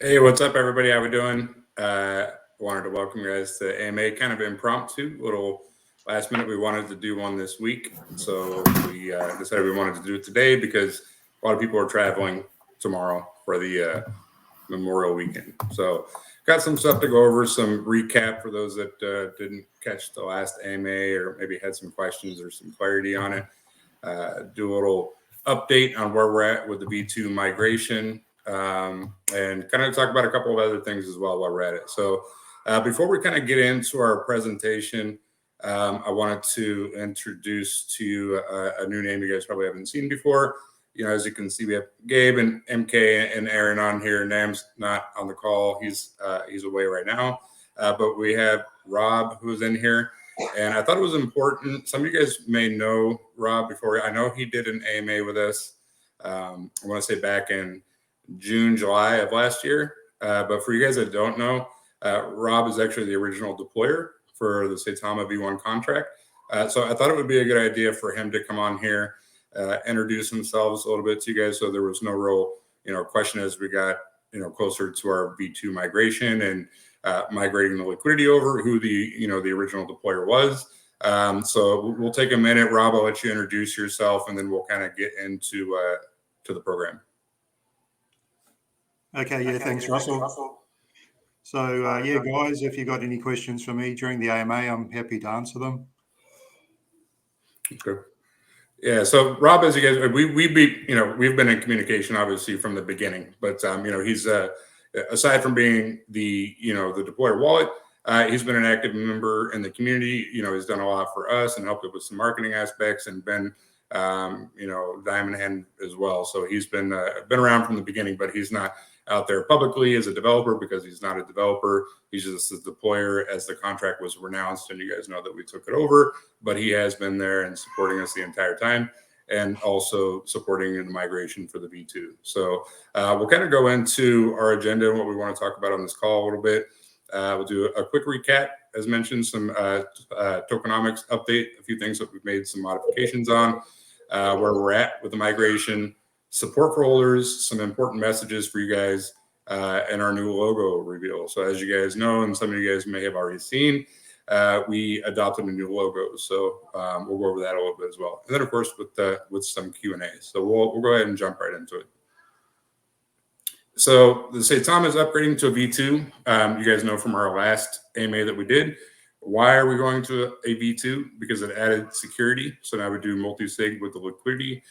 Hey, what's up, everybody? How we doing? Wanted to welcome you guys to AMA, kind of impromptu, little last minute. We wanted to do one this week, so we decided we wanted to do it today because a lot of people are traveling tomorrow for the Memorial Weekend. So got some stuff to go over, some recap for those that didn't catch the last AMA or maybe had some questions or some clarity on it. Do a little update on where we're at with the V2 migration, and kind of talk about a couple of other things as well while we're at it. So before we kind of get into our presentation, I wanted to introduce to you a new name you guys probably haven't seen before. You know, as you can see, we have Gabe and MK and Aaron on here. Nam's not on the call. He's away right now. But we have Rob, who's in here. And I thought it was important. Some of you guys may know Rob before. I know he did an AMA with us. I want to say back in June, July of last year. But for you guys that don't know, Rob is actually the original deployer for the Saitama V1 contract. So I thought it would be a good idea for him to come on here, introduce themselves a little bit to you guys, so there was no real, question as we got, closer to our V2 migration and migrating the liquidity over, who the original deployer was. So we'll take a minute. Rob, I'll let you introduce yourself, and then we'll kind of get into to the program. Okay, yeah, thanks, Russell. So, yeah, guys, if you've got any questions for me during the AMA, I'm happy to answer them. Okay. Yeah, so Rob, as you guys, we've been in communication obviously from the beginning, but he's aside from being the deployer wallet, he's been an active member in the community. He's done a lot for us and helped with some marketing aspects, and been diamond hand as well. So he's been around from the beginning, but he's not out there publicly as a developer because he's not a developer. He's just a deployer as the contract was renounced, and you guys know that we took it over, but he has been there and supporting us the entire time, and also supporting in the migration for the V2. So we'll kind of go into our agenda and what we want to talk about on this call a little bit. We'll do a quick recap, as mentioned, some tokenomics update, a few things that we've made some modifications on, where we're at with the migration, support for holders, some important messages for you guys, and our new logo reveal. So as you guys know, and some of you guys may have already seen, we adopted a new logo. So we'll go over that a little bit as well. And then, of course, with some Q&A. So we'll go ahead and jump right into it. So the Saitama is upgrading to a V2. You guys know from our last AMA that we did. Why are we going to a V2? Because it added security. So now we do multi-sig with the liquidity.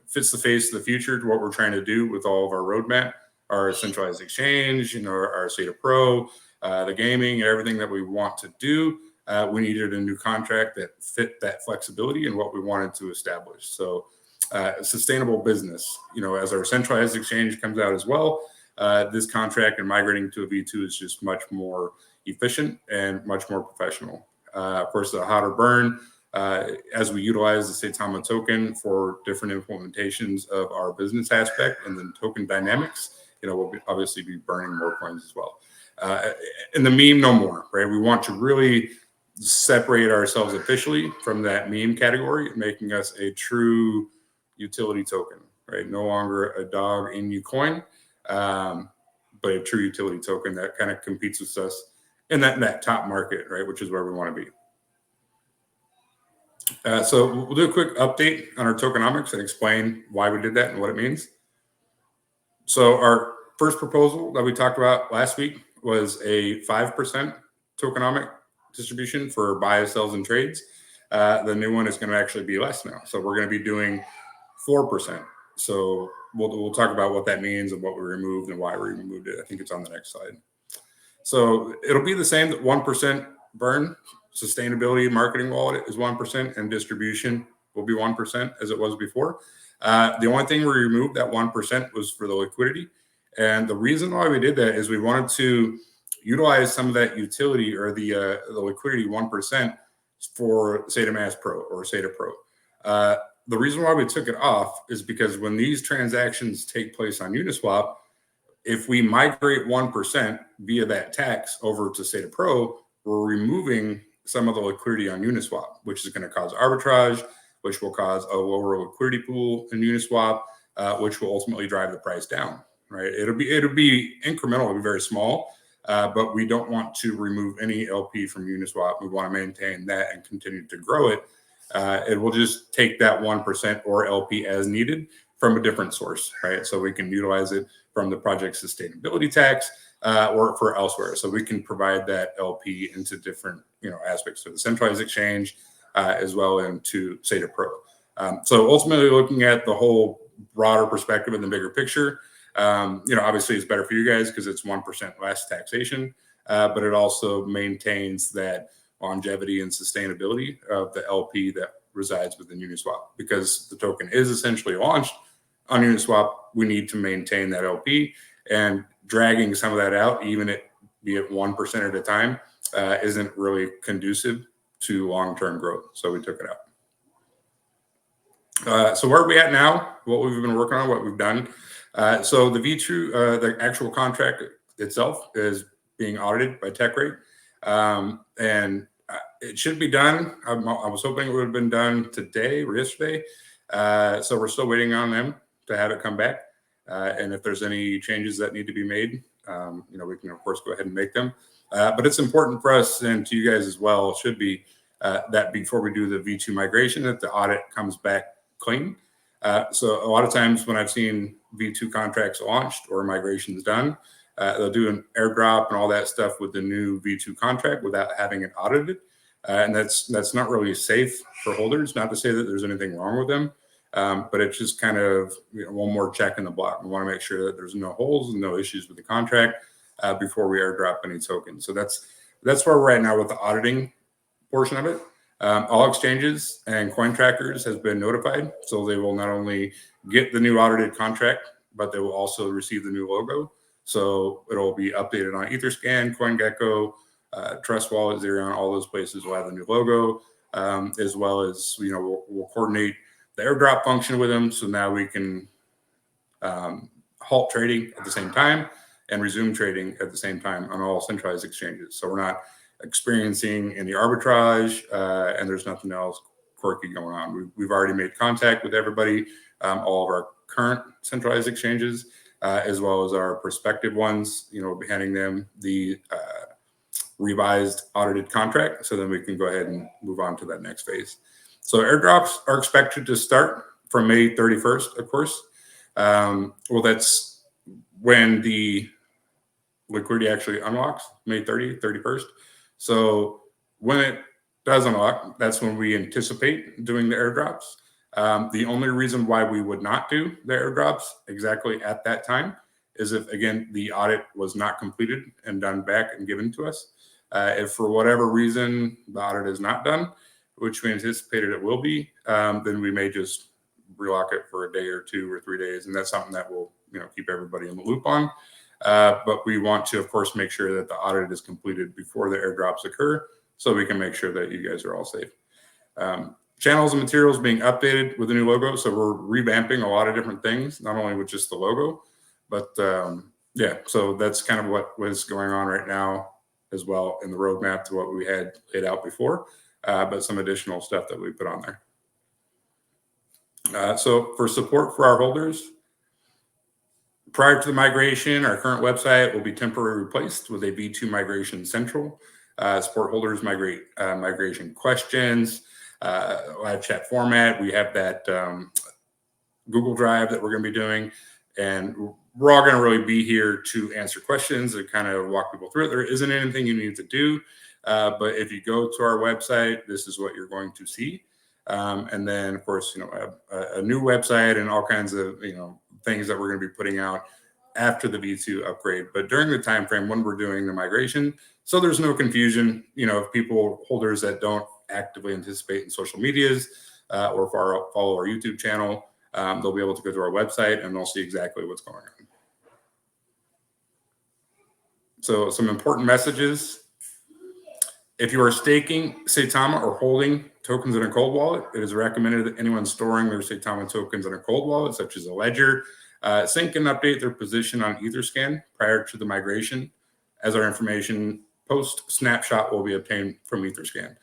Fits the face of the future to what we're trying to do with all of our roadmap, our centralized exchange, our Saita Pro, the gaming, and everything that we want to do. We needed a new contract that fit that flexibility and what we wanted to establish. So sustainable business, as our centralized exchange comes out as well, this contract and migrating to a V2 is just much more efficient and much more professional. Of course, the hotter burn, as we utilize the Saitama token for different implementations of our business aspect and then token dynamics, we'll obviously be burning more coins as well. And the meme no more, right? We want to really separate ourselves officially from that meme category, making us a true utility token, right? No longer a dog in you coin, but a true utility token that kind of competes with us in that top market, right? Which is where we want to be. So we'll do a quick update on our tokenomics and explain why we did that and what it means. So our first proposal that we talked about last week was a 5% tokenomic distribution for buys, sells, and trades. The new one is going to actually be less now. So we're going to be doing 4%. So we'll talk about what that means and what we removed and why we removed it. I think it's on the next slide. So it'll be the same, that 1% burn. Sustainability marketing wallet is 1%, and distribution will be 1% as it was before. The only thing we removed that 1% was for the liquidity. And the reason why we did that is we wanted to utilize some of that utility or the liquidity 1% for Saita Pro or Saita Pro. The reason why we took it off is because when these transactions take place on Uniswap, if we migrate 1% via that tax over to Saita Pro, we're removing some of the liquidity on Uniswap, which is going to cause arbitrage, which will cause a lower liquidity pool in Uniswap, which will ultimately drive the price down. right? It'll be incremental, it'll be very small, but we don't want to remove any LP from Uniswap. We want to maintain that and continue to grow it. It will just take that 1% or LP as needed from a different source, right? So we can utilize it from the project sustainability tax or for elsewhere. So we can provide that LP into different, aspects of the centralized exchange as well into Saita Pro. So ultimately looking at the whole broader perspective and the bigger picture, obviously it's better for you guys because it's 1% less taxation, but it also maintains that longevity and sustainability of the LP that resides within Uniswap. Because the token is essentially launched on Uniswap, we need to maintain that LP, and dragging some of that out, even be it 1% at a time, isn't really conducive to long-term growth. So we took it out. So where are we at now? What we've been working on, what we've done. So the V2, the actual contract itself is being audited by TechRate. And it should be done. I was hoping it would have been done today or yesterday. So we're still waiting on them to have it come back. And if there's any changes that need to be made, we can of course go ahead and make them. But it's important for us and to you guys as well, should be that before we do the V2 migration, that the audit comes back clean. So a lot of times when I've seen V2 contracts launched or migrations done, they'll do an airdrop and all that stuff with the new V2 contract without having it audited. And that's not really safe for holders. Not to say that there's anything wrong with them, but it's just kind of one more check in the block. We want to make sure that there's no holes and no issues with the contract before we airdrop any tokens. So that's where we're at now with the auditing portion of it. All exchanges and coin trackers has been notified, so they will not only get the new audited contract, but they will also receive the new logo. So it'll be updated on Etherscan, CoinGecko, Trust Wallet, Xerion, all those places will have the new logo, as well as we'll coordinate the airdrop function with them. So now we can halt trading at the same time and resume trading at the same time on all centralized exchanges. So we're not experiencing any arbitrage, and there's nothing else quirky going on. We've already made contact with everybody, all of our current centralized exchanges, as well as our prospective ones. We'll be handing them the revised audited contract, so then we can go ahead and move on to that next phase. So airdrops are expected to start from May 31st, of course. Well, that's when the liquidity actually unlocks, May 30th, 31st. So when it does unlock, that's when we anticipate doing the airdrops. The only reason why we would not do the airdrops exactly at that time is if, again, the audit was not completed and done back and given to us. If for whatever reason the audit is not done, which we anticipated it will be, then we may just relock it for a day or 2 or 3 days. And that's something that we'll keep everybody in the loop on. But we want to, of course, make sure that the audit is completed before the airdrops occur, so we can make sure that you guys are all safe. Channels and materials being updated with the new logo. So we're revamping a lot of different things, not only with just the logo, but yeah, so that's kind of what was going on right now as well in the roadmap to what we had laid out before, but some additional stuff that we put on there. So for support for our holders, prior to the migration, our current website will be temporarily replaced with a V2 Migration Central. Support holders migration questions, live chat format. We have that Google Drive that we're going to be doing, and we're all going to really be here to answer questions and kind of walk people through it. There isn't anything you need to do, but if you go to our website, this is what you're going to see. And then, of course, a new website and all kinds of things that we're going to be putting out after the V2 upgrade, but during the time frame when we're doing the migration, so there's no confusion. If people holders that don't actively anticipate in social medias or follow our YouTube channel, they'll be able to go to our website and they'll see exactly what's going on. So some important messages. If you are staking Saitama or holding tokens in a cold wallet, it is recommended that anyone storing their Saitama tokens in a cold wallet, such as a ledger, sync and update their position on Etherscan prior to the migration, as our information post-snapshot will be obtained from Etherscan.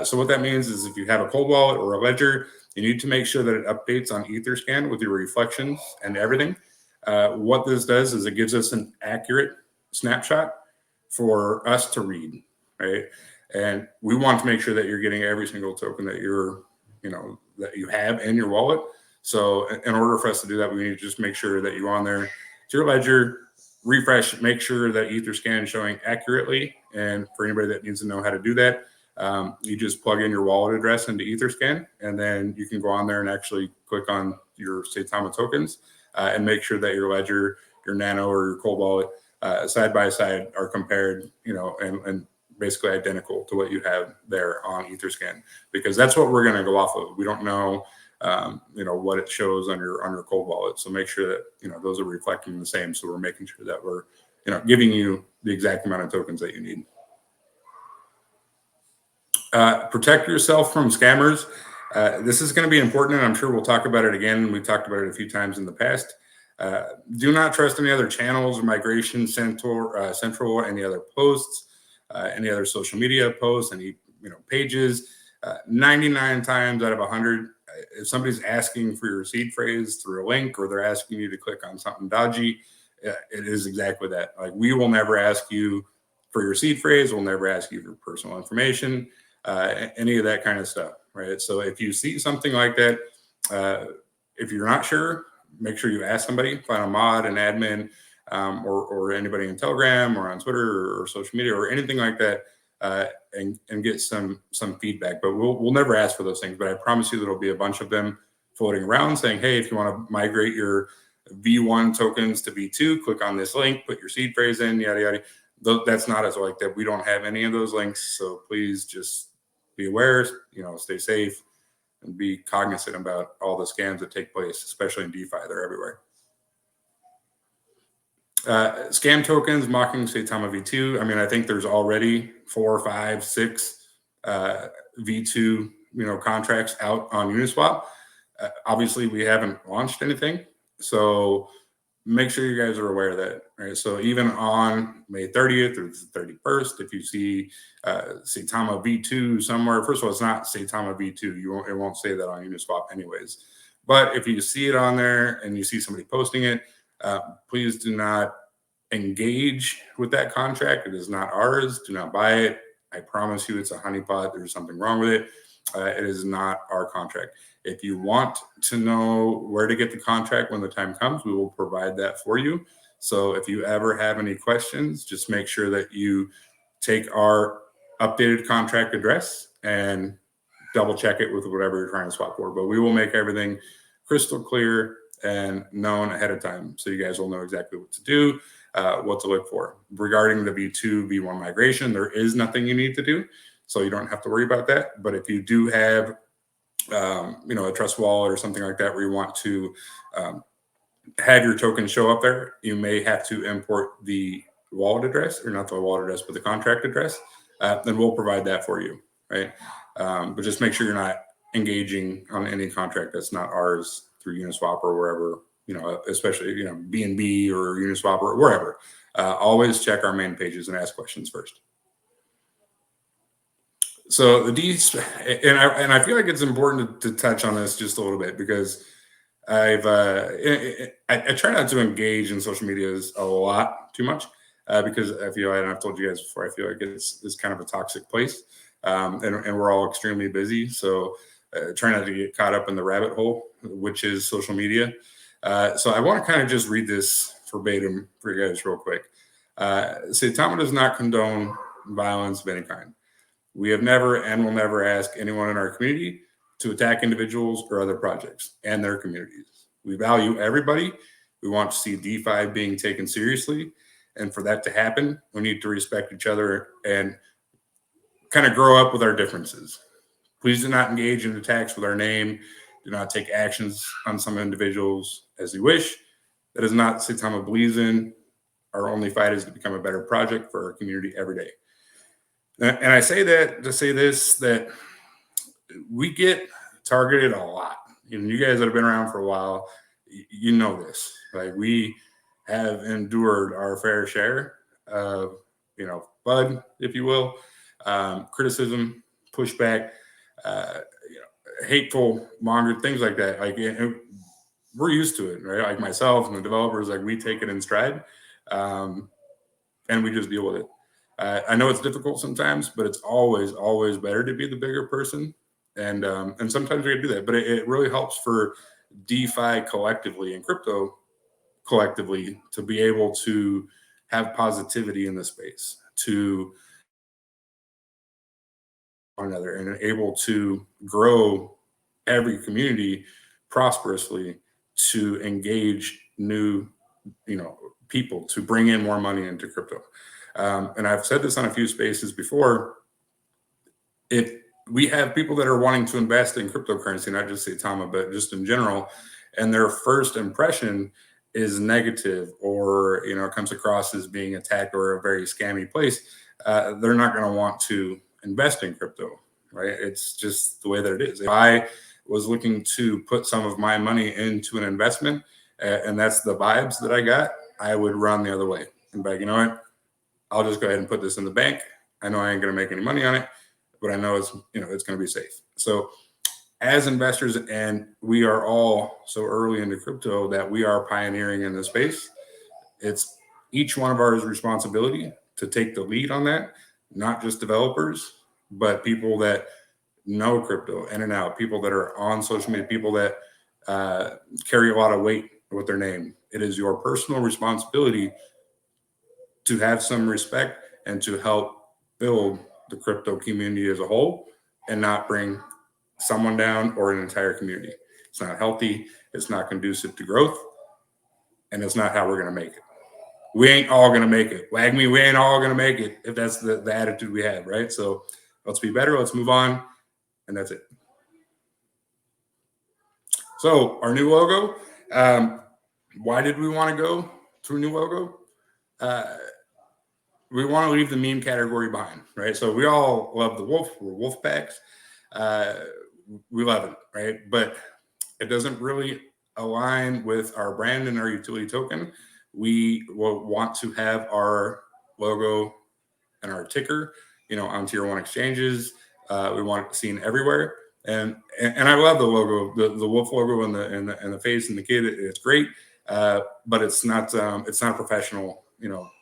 So what that means is if you have a cold wallet or a ledger, you need to make sure that it updates on Etherscan with your reflections and everything. What this does is it gives us an accurate snapshot for us to read, right? And we want to make sure that you're getting every single token that that you have in your wallet. So in order for us to do that, we need to just make sure that you on there to your ledger, refresh, make sure that Etherscan is showing accurately. And for anybody that needs to know how to do that, you just plug in your wallet address into Etherscan, and then you can go on there and actually click on your Saitama tokens and make sure that your ledger, your Nano, or your Cold Wallet side by side are compared, and basically identical to what you have there on Etherscan, because that's what we're going to go off of. We don't know, what it shows on your Cold Wallet. So make sure that, those are reflecting the same. So we're making sure that we're, giving you the exact amount of tokens that you need. Protect yourself from scammers. This is going to be important, and I'm sure we'll talk about it again. We've talked about it a few times in the past. Do not trust any other channels or Migration Central, any other posts, any other social media posts, any pages. 99 times out of 100, if somebody's asking for your seed phrase through a link, or they're asking you to click on something dodgy, it is exactly that. Like, we will never ask you for your seed phrase. We'll never ask you for personal information, any of that kind of stuff, right? So if you see something like that, if you're not sure, make sure you ask somebody, find a mod, an admin, or anybody in Telegram or on Twitter or social media or anything like that, and get some feedback. But we'll never ask for those things. But I promise you there'll be a bunch of them floating around saying, hey, if you want to migrate your V1 tokens to V2, click on this link, put your seed phrase in, yada, yada. That's not us like that. We don't have any of those links. So please just be aware, stay safe, and be cognizant about all the scams that take place, especially in DeFi. They're everywhere. Scam tokens mocking Saitama V2. I mean, I think there's already 4, 5, 6 V2 contracts out on Uniswap. Obviously, we haven't launched anything, so make sure you guys are aware of that. Right. So even on May 30th or the 31st, if you see Saitama V2 somewhere, first of all, it's not Saitama V2. It won't say that on Uniswap anyways. But if you see it on there and you see somebody posting it, please do not engage with that contract. It is not ours. Do not buy it. I promise you it's a honeypot. There's something wrong with it. It is not our contract. If you want to know where to get the contract when the time comes, we will provide that for you. So if you ever have any questions, just make sure that you take our updated contract address and double check it with whatever you're trying to swap for. But we will make everything crystal clear and known ahead of time, so you guys will know exactly what to do, what to look for. Regarding the V2, V1 migration, there is nothing you need to do, so you don't have to worry about that. But if you do have a trust wallet or something like that where you want to have your token show up there, you may have to import the wallet address, or not the wallet address, but the contract address. Then we'll provide that for you, right? But just make sure you're not engaging on any contract that's not ours through Uniswap or wherever, especially, BNB or Uniswap or wherever. Always check our main pages and ask questions first. So the D's, and I feel like it's important to touch on this just a little bit, because I try not to engage in social media a lot too much, because I feel like, and I've told you guys before, I feel like it's kind of a toxic place, and we're all extremely busy. So try not to get caught up in the rabbit hole, which is social media. So I want to kind of just read this verbatim for you guys real quick. Saitama does not condone violence of any kind. We have never and will never ask anyone in our community to attack individuals or other projects and their communities. We value everybody. We want to see DeFi being taken seriously. And for that to happen, we need to respect each other and kind of grow up with our differences. Please do not engage in attacks with our name. Do not take actions on some individuals as you wish. That is not Saitama believes in. Our only fight is to become a better project for our community every day. And I say that to say this, that we get targeted a lot. You guys that have been around for a while, you know this. Like, we have endured our fair share of, FUD, if you will, criticism, pushback, hateful, monger, things like that. Like, we're used to it, right? Like myself and the developers, like we take it in stride, and we just deal with it. I know it's difficult sometimes, but it's always better to be the bigger person. And sometimes we can do that, but it really helps for DeFi collectively and crypto collectively to be able to have positivity in the space, to one another, and able to grow every community prosperously, to engage new, people, to bring in more money into crypto. And I've said this on a few spaces before. If we have people that are wanting to invest in cryptocurrency, not just Saitama, but just in general, and their first impression is negative, or comes across as being attacked or a very scammy place, they're not going to want to invest in crypto, right? It's just the way that it is. If I was looking to put some of my money into an investment, and that's the vibes that I got, I would run the other way and be like, you know what, I'll just go ahead and put this in the bank. I know I ain't going to make any money on it, but I know it's it's going to be safe. So as investors, and we are all so early into crypto that we are pioneering in the space, it's each one of ours responsibility to take the lead on that, not just developers, but people that know crypto in and out, people that are on social media, people that carry a lot of weight with their name. It is your personal responsibility to have some respect and to help build the crypto community as a whole, and not bring someone down or an entire community. It's not healthy. It's not conducive to growth, and it's not how we're going to make it. We ain't all going to make it. WAGME, we ain't all going to make it if that's the attitude we have, right? So let's be better. Let's move on. And that's it. So our new logo, why did we want to go to a new logo? We want to leave the meme category behind, right? So we all love the wolf. We're wolf packs. We love it, right? But it doesn't really align with our brand and our utility token. We will want to have our logo and our ticker, on tier 1 exchanges. We want it seen everywhere. And I love the logo, the wolf logo and the face and the kid. It's great, but it's not a professional,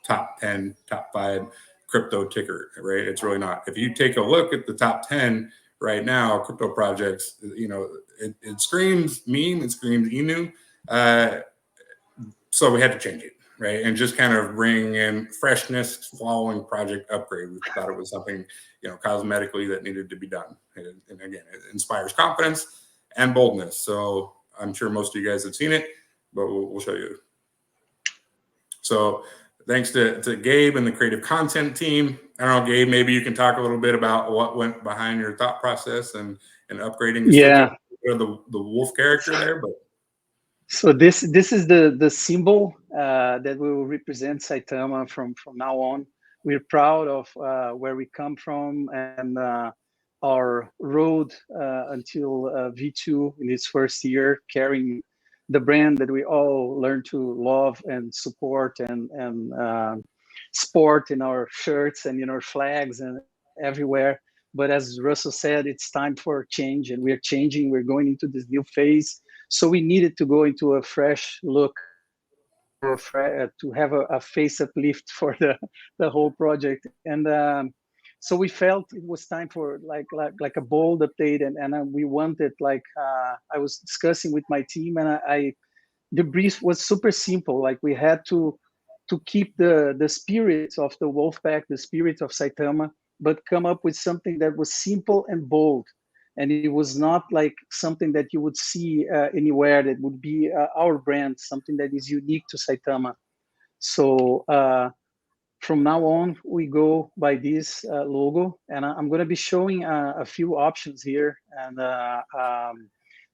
top 10, top 5 crypto ticker, right? It's really not. If you take a look at the top 10 right now, crypto projects, it screams meme, it screams Inu. So we had to change it, right? And just kind of bring in freshness following Project Upgrade. We thought it was something, cosmetically that needed to be done. And again, it inspires confidence and boldness. So I'm sure most of you guys have seen it, but we'll show you. So thanks to Gabe and the creative content team. I don't know, Gabe, maybe you can talk a little bit about what went behind your thought process and upgrading. Yeah. The wolf character there, but. So this is the symbol that will represent Saitama from now on. We're proud of where we come from and our road until V2 in its first year, carrying the brand that we all learn to love and support and sport in our shirts and in our flags and everywhere. But as Russell said, it's time for change, and we're changing. We're going into this new phase. So we needed to go into a fresh look, to have a face uplift for the whole project. And so we felt it was time for like a bold update. And we wanted, I was discussing with my team, and the brief was super simple. Like we had to keep the spirit of the Wolfpack, the spirit of Saitama, but come up with something that was simple and bold. And it was not like something that you would see anywhere, that would be our brand, something that is unique to Saitama. So from now on, we go by this logo, and I'm going to be showing a few options here. And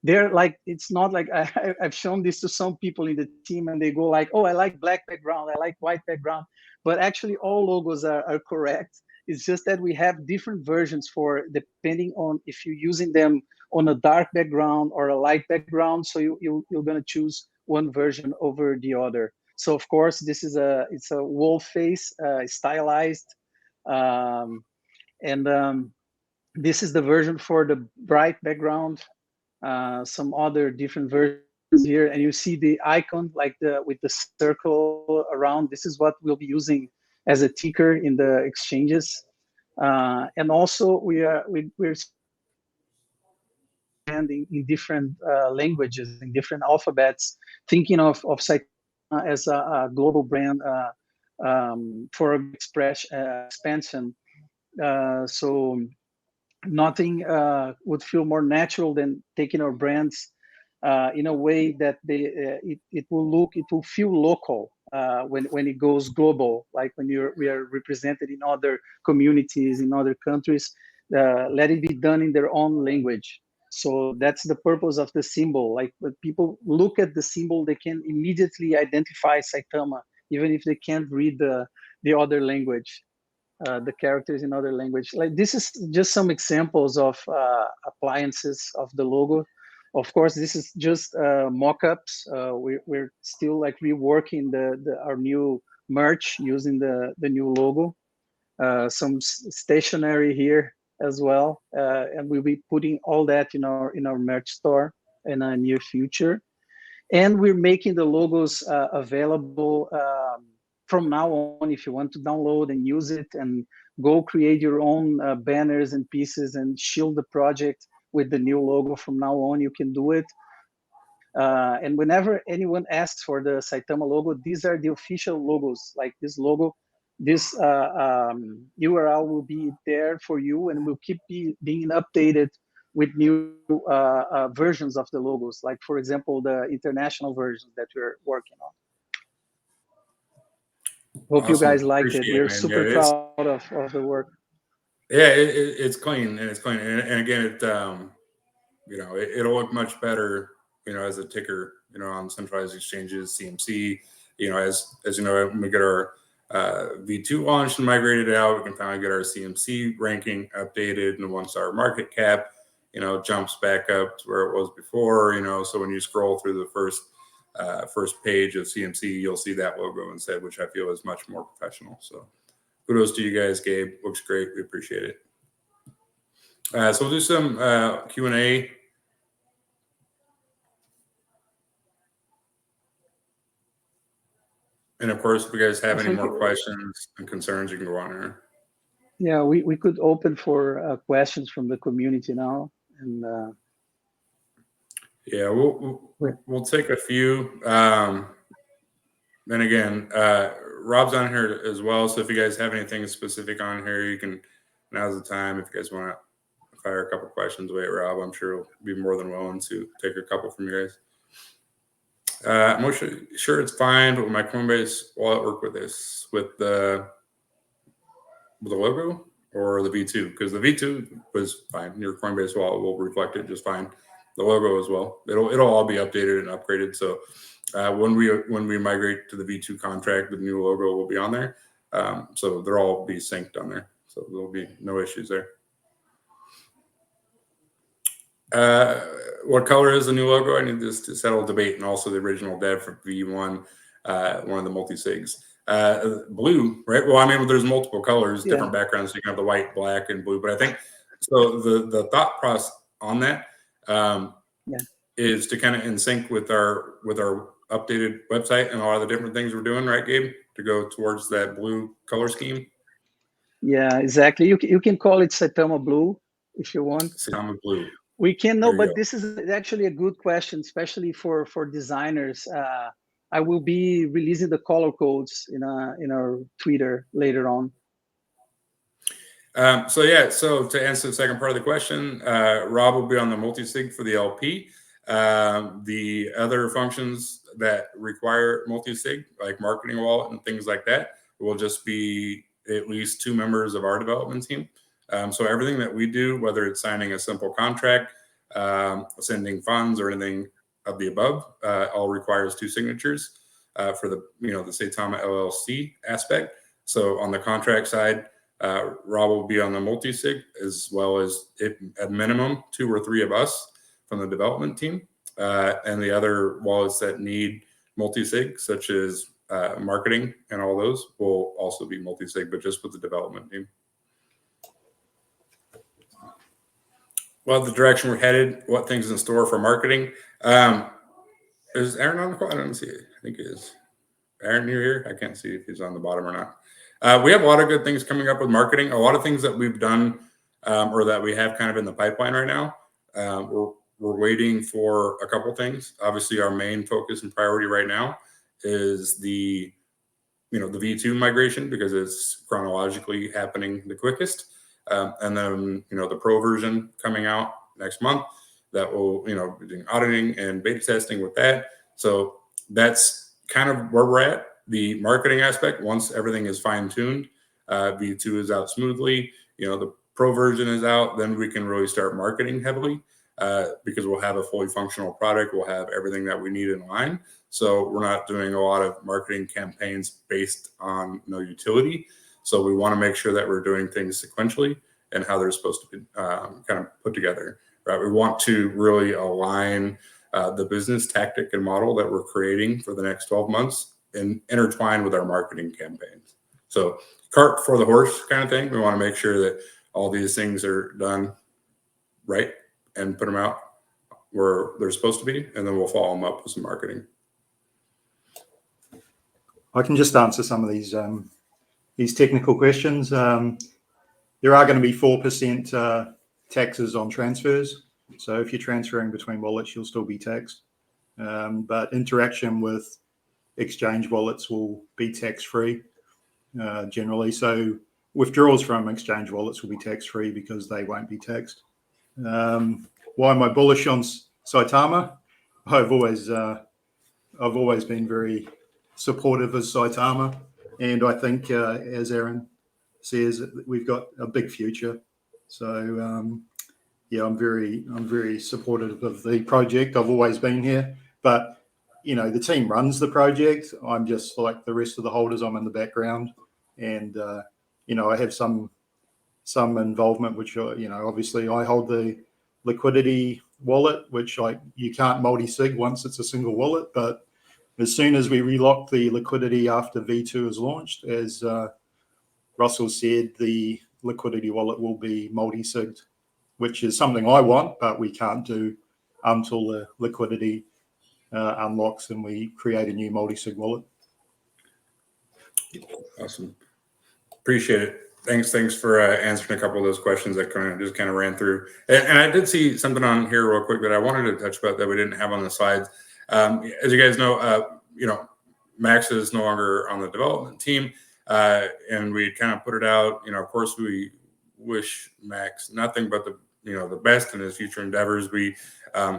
they're like, it's not like I've shown this to some people in the team, and they go like, oh, I like black background, I like white background. But actually, all logos are correct. It's just that we have different versions for depending on if you're using them on a dark background or a light background. So you're going to choose one version over the other. So of course, it's a wolf face, stylized, and this is the version for the bright background. Some other different versions here, and you see the icon like with the circle around. This is what we'll be using as a ticker in the exchanges. And also we're in different languages, in different alphabets, thinking of Saitama as a global brand for expansion. So nothing would feel more natural than taking our brands in a way that it will feel local when it goes global, like when we are represented in other communities, in other countries. Let it be done in their own language. So that's the purpose of the symbol. Like when people look at the symbol, they can immediately identify Saitama, even if they can't read the other language. The characters in other language. Like this is just some examples of appliances of the logo. Of course, this is just mock-ups. We're still like reworking our new merch using the new logo. Some stationery here as well, and we'll be putting all that in our merch store in a near future. And we're making the logos available from now on. If you want to download and use it and go create your own banners and pieces and shield the project with the new logo from now on, you can do it. And whenever anyone asks for the Saitama logo, these are the official logos. Like this logo, this URL will be there for you, and will keep being updated with new versions of the logos. Like, for example, the international versions that we're working on. Hope Awesome. you guys liked it. Appreciate We're it, man. super proud of the work. Yeah, it's clean, and it's clean, and again, it'll look much better, as a ticker, on centralized exchanges, CMC. As you know, when we get our V2 launched and migrated out, we can finally get our CMC ranking updated, and once our market cap, jumps back up to where it was before, so when you scroll through the first page of CMC, you'll see that logo instead, which I feel is much more professional. So kudos to you guys, Gabe. Looks great. We appreciate it. So we'll do some Q&A. And of course, if you guys have any more questions and concerns, you can go on here. Yeah, we could open for questions from the community now. And yeah, we'll take a few. Then again, Rob's on here as well. So if you guys have anything specific on here, now's the time. If you guys want to fire a couple questions away at Rob, I'm sure he'll be more than willing to take a couple from you guys. I'm sure it's fine, but will my Coinbase wallet work with this, with the logo or the V2? Because the V2 was fine. Your Coinbase wallet will reflect it just fine. The logo as well. It'll all be updated and upgraded. So when we migrate to the V2 contract, the new logo will be on there. So they'll all be synced on there. So there'll be no issues there. What color is the new logo? I need this to settle debate, and also the original dev for V1, one of the multi-sigs. Blue, right? Well, I mean, there's multiple colors, different backgrounds. So you can have the white, black, and blue. But I think so. The thought process on that is to kind of in sync with our updated website and a lot of the different things we're doing, right, Gabe? To go towards that blue color scheme. Yeah, exactly. You can call it Saitama Blue if you want. Saitama Blue. We can know, but this is actually a good question, especially for designers. I will be releasing the color codes in our Twitter later on. So to answer the second part of the question, Rob will be on the multi-sig for the LP. The other functions that require multi-sig, like marketing wallet and things like that, will just be at least 2 members of our development team. So everything that we do, whether it's signing a simple contract, sending funds, or anything of the above, all requires 2 signatures for the Saitama LLC aspect. So on the contract side, Rob will be on the multi-sig, as well as at minimum 2 or 3 of us from the development team, and the other wallets that need multi-sig, such as marketing and all those, will also be multi-sig, but just with the development team. Well, the direction we're headed, what things in store for marketing. Is Aaron on the call? I don't see it. I think he is. Aaron, you're here? I can't see if he's on the bottom or not. We have a lot of good things coming up with marketing. A lot of things that we've done or that we have kind of in the pipeline right now. We're waiting for a couple things. Obviously, our main focus and priority right now is the V2 migration, because it's chronologically happening the quickest. And then, the pro version coming out next month that will, be doing auditing and beta testing with that. So that's kind of where we're at. The marketing aspect, once everything is fine tuned, V2 is out smoothly, the pro version is out, then we can really start marketing heavily because we'll have a fully functional product. We'll have everything that we need in line. So we're not doing a lot of marketing campaigns based on no utility. So we want to make sure that we're doing things sequentially and how they're supposed to be kind of put together. Right? We want to really align the business tactic and model that we're creating for the next 12 months and intertwine with our marketing campaigns. So cart before the horse kind of thing. We want to make sure that all these things are done right and put them out where they're supposed to be, and then we'll follow them up with some marketing. I can just answer some of these technical questions. There are going to be 4% taxes on transfers. So if you're transferring between wallets, you'll still be taxed. But interaction with exchange wallets will be tax-free generally. So withdrawals from exchange wallets will be tax-free because they won't be taxed. Why am I bullish on Saitama? I've always been very supportive of Saitama, and I think, as Aaron says, we've got a big future. So yeah, I'm very supportive of the project. I've always been here, but the team runs the project. I'm just like the rest of the holders. I'm in the background, and I have some involvement, which obviously I hold the liquidity wallet, which you can't multi-sig once it's a single wallet. But as soon as we relock the liquidity after V2 is launched, as Russell said, the liquidity wallet will be multi-sigged, which is something I want, but we can't do until the liquidity unlocks and we create a new multi-sig wallet. Awesome. Appreciate it. Thanks for answering a couple of those questions that kind of ran through. And I did see something on here real quick that I wanted to touch about that we didn't have on the slides. As you guys know, Max is no longer on the development team, and we kind of put it out. Of course, we wish Max nothing but the best in his future endeavors.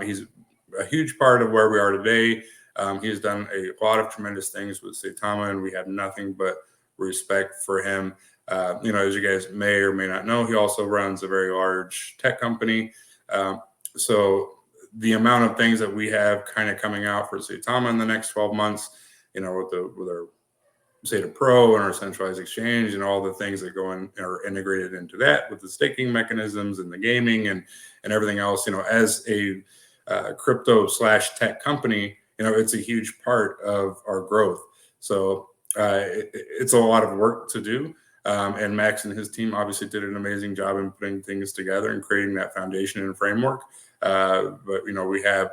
He's a huge part of where we are today. He's done a lot of tremendous things with Saitama, and we have nothing but respect for him. As you guys may or may not know, he also runs a very large tech company. So the amount of things that we have kind of coming out for Saitama in the next 12 months, with our Saita Pro and our centralized exchange and all the things that go in are integrated into that with the staking mechanisms and the gaming and everything else, as a crypto/tech company, it's a huge part of our growth. So it's a lot of work to do. And Max and his team obviously did an amazing job in putting things together and creating that foundation and framework. But we have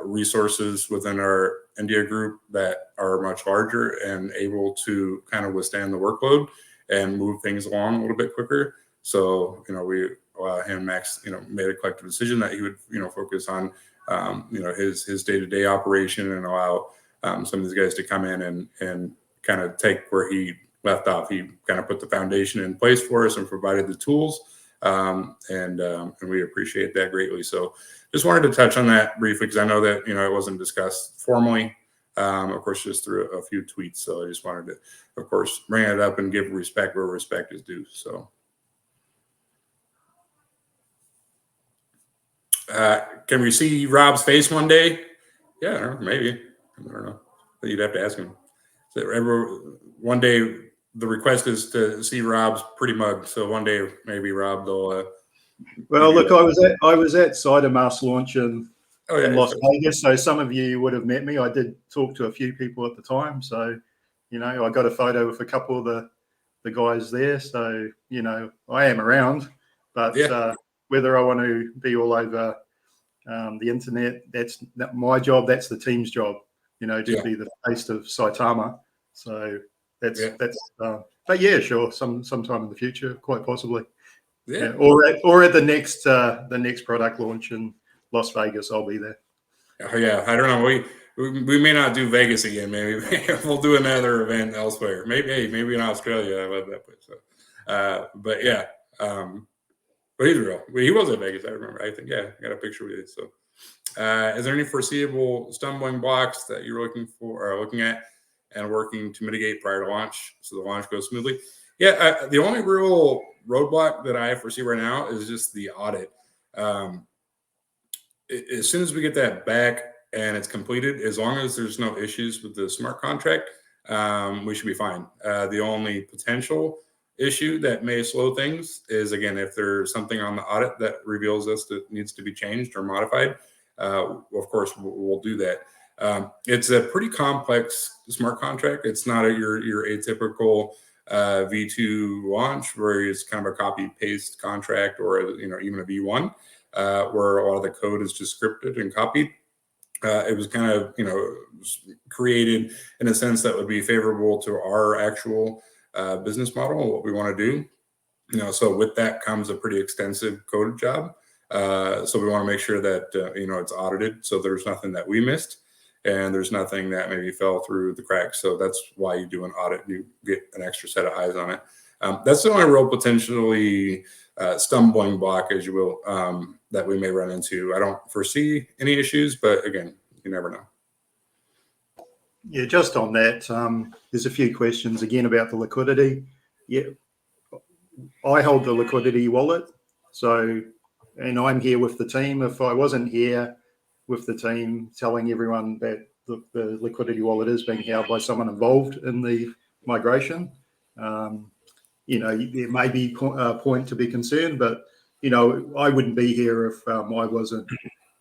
resources within our India group that are much larger and able to kind of withstand the workload and move things along a little bit quicker. So we him and Max made a collective decision that he would focus on his day-to-day operation and allow some of these guys to come in and kind of take where he left off. He kind of put the foundation in place for us and provided the tools, and we appreciate that greatly. So just wanted to touch on that briefly because I know that it wasn't discussed formally, of course, just through a few tweets. So I just wanted to, of course, bring it up and give respect where respect is due. So can we see Rob's face one day? Yeah, maybe. I don't know. You'd have to ask him. So one day. The request is to see Rob's pretty mug. So one day maybe Rob will. Well, look, I was at Saitama's launch in Las Vegas, so some of you would have met me. I did talk to a few people at the time, so I got a photo with a couple of the guys there. So I am around, but whether I want to be all over The internet, that's not my job. That's the team's job, to be the face of Saitama. So that's. But yeah, sure. Sometime in the future, quite possibly. Yeah. Or at the next product launch in Las Vegas, I'll be there. Oh, yeah, I don't know. We may not do Vegas again. Maybe we'll do another event elsewhere. Maybe in Australia. I love that place. So, but yeah, but he's real. He was at Vegas. I remember. I think I got a picture with it. So, is there any foreseeable stumbling blocks that you're looking at and working to mitigate prior to launch so the launch goes smoothly? Yeah, the only real roadblock that I foresee right now is just the audit. As soon as we get that back and it's completed, as long as there's no issues with the smart contract, we should be fine. The only potential issue that may slow things is, again, if there's something on the audit that reveals us that needs to be changed or modified, of course, we'll do that. It's a pretty complex smart contract. It's not your atypical V2 launch where it's kind of a copy paste contract or even a V1 where a lot of the code is just scripted and copied. It was kind of created in a sense that would be favorable to our actual business model and what we want to do. So with that comes a pretty extensive code job. So we want to make sure that it's audited, so there's nothing that we missed. And there's nothing that maybe fell through the cracks. So that's why you do an audit. You get an extra set of eyes on it. That's the only real potentially stumbling block, as you will, that we may run into. I don't foresee any issues, but again, you never know. Yeah, just on that, there's a few questions again about the liquidity. Yeah, I hold the liquidity wallet. So, and I'm here with the team. If I wasn't here with the team telling everyone that the liquidity wallet is being held by someone involved in the migration, there may be a point to be concerned, but I wouldn't be here if I wasn't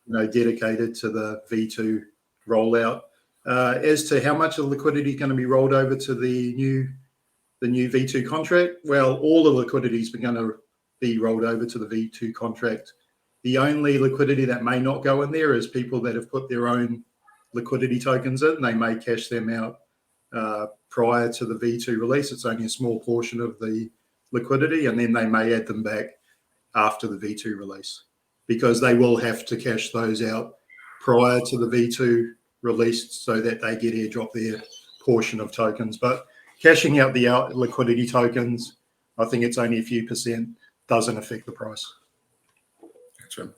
dedicated to the V2 rollout. As to how much of liquidity is going to be rolled over to the new V2 contract, well, all the liquidity is going to be rolled over to the V2 contract. The only liquidity that may not go in there is people that have put their own liquidity tokens in. They may cash them out prior to the V2 release. It's only a small portion of the liquidity, and then they may add them back after the V2 release because they will have to cash those out prior to the V2 release so that they get airdrop their portion of tokens. But cashing out the liquidity tokens, I think it's only a few percent, doesn't affect the price. Gotcha.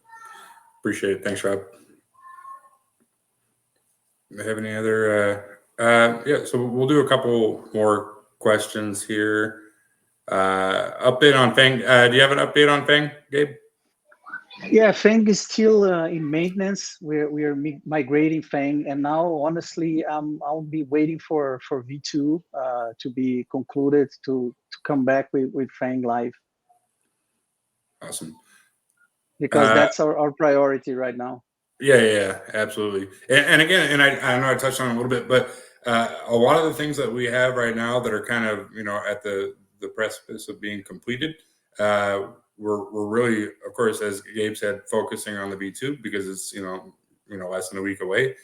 Appreciate it. Thanks, Rob. Do you have any other? So we'll do a couple more questions here. Update on Fang. Do you have an update on Fang, Gabe? Yeah, Fang is still in maintenance. We are migrating Fang, and now honestly, I'll be waiting for V2 to be concluded to come back with Fang live. Awesome. Because that's our priority right now. Yeah, absolutely. And again, I know I touched on it a little bit, but a lot of the things that we have right now that are kind of at the precipice of being completed, we're really, of course, as Gabe said, focusing on the V2 because it's less than a week away.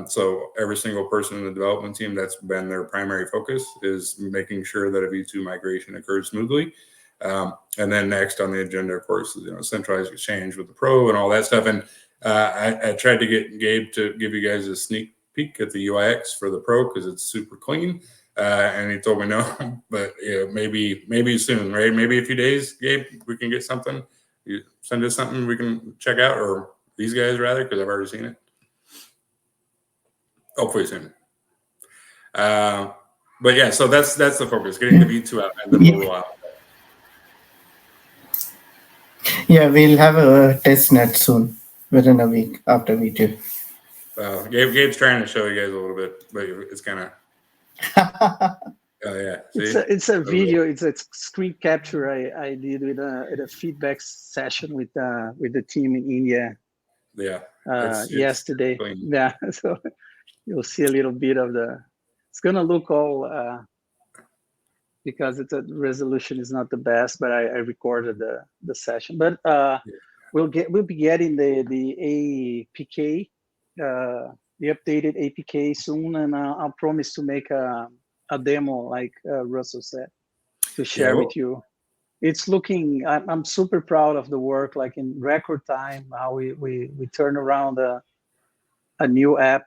So every single person in the development team, that's been their primary focus, is making sure that a V2 migration occurs smoothly. And then next on the agenda, of course, is centralized exchange with the Pro and all that stuff. And I tried to get Gabe to give you guys a sneak peek at the UIX for the Pro because it's super clean. And he told me no, but maybe soon, right? Maybe a few days, Gabe, we can get something. You send us something we can check out, or these guys rather, because I've already seen it. Hopefully soon. But yeah, so that's the focus, getting the V2 out and then we'll roll out. Yeah, we'll have a test net soon, within a week after V2. Gabe's trying to show you guys a little bit, but it's kind of. Oh yeah, see? It's a video. It's a screen capture I did with a feedback session with the team in India. Yeah. Yesterday. Clean. Yeah, so you'll see a little bit of the. It's gonna look all because the resolution is not the best, but I recorded the session. But we'll be getting the APK, the updated APK soon, and I'll promise to make a demo, like Russell said, to share with you. It's looking. I'm super proud of the work. Like in record time, how we turn around a new app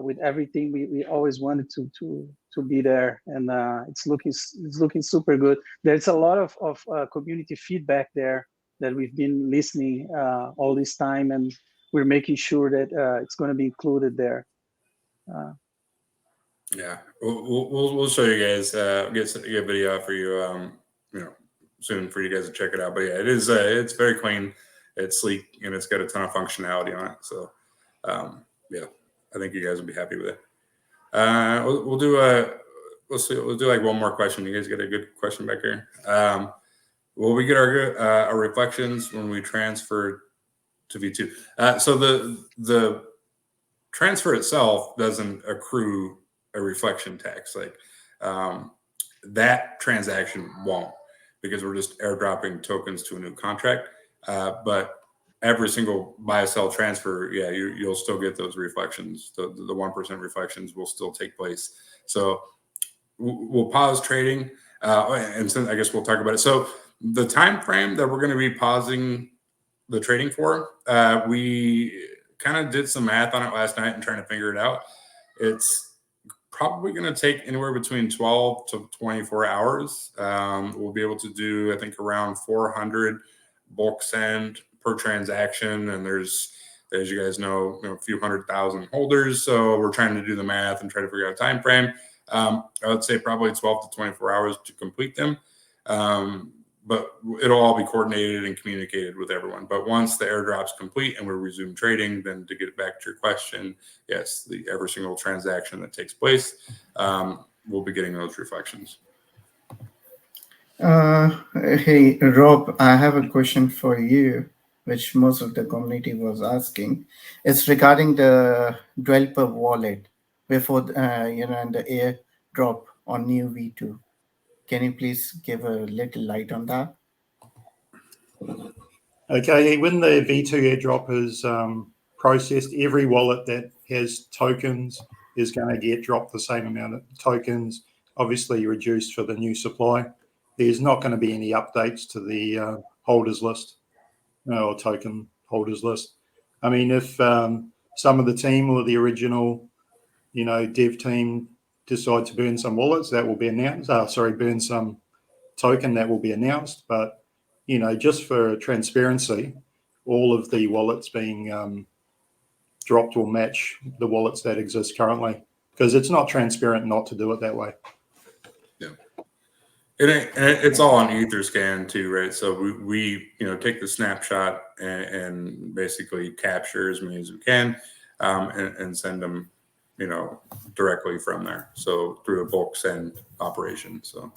with everything we always wanted to be there, and it's looking super good. There's a lot of community feedback there that we've been listening all this time, and we're making sure that it's going to be included there. Yeah, we'll show you guys. Get a video for you. Soon for you guys to check it out. But yeah, it is. It's very clean. It's sleek, and it's got a ton of functionality on it. So, yeah, I think you guys will be happy with it. We'll do We'll do like one more question. You guys get a good question back here. Will we get our reflections when we transfer to V2? So the transfer itself doesn't accrue a reflection tax. Like that transaction won't, because we're just airdropping tokens to a new contract. But every single buy-sell transfer, yeah, you'll still get those reflections. The 1% reflections will still take place. So we'll pause trading, and so I guess we'll talk about it. So the time frame that we're going to be pausing the trading for, we kind of did some math on it last night and trying to figure it out. It's probably going to take anywhere between 12 to 24 hours. We'll be able to do, I think, around 400 bulk send per transaction, and there's, as you guys know, a few 100,000 holders. So we're trying to do the math and try to figure out a time frame. I would say probably 12 to 24 hours to complete them. But it'll all be coordinated and communicated with everyone. But once the airdrop's complete and we resume trading, then to get back to your question, yes, every single transaction that takes place, we'll be getting those reflections. Hey, Rob, I have a question for you, which most of the community was asking. It's regarding the developer wallet before, and the airdrop on new V2. Can you please give a little light on that? Okay, when the V2 airdrop is processed, every wallet that has tokens is going to get dropped the same amount of tokens, obviously reduced for the new supply. There's not going to be any updates to the holders list or token holders list. I mean, if some of the team or the original, dev team decide to burn some wallets, that will be announced. Burn some token, that will be announced. But just for transparency, all of the wallets being dropped will match the wallets that exist currently, because it's not transparent not to do it that way. Yeah, it's all on Etherscan too, right? So we take the snapshot and basically capture as many as we can, and send them directly from there. So through a bulk send operation. So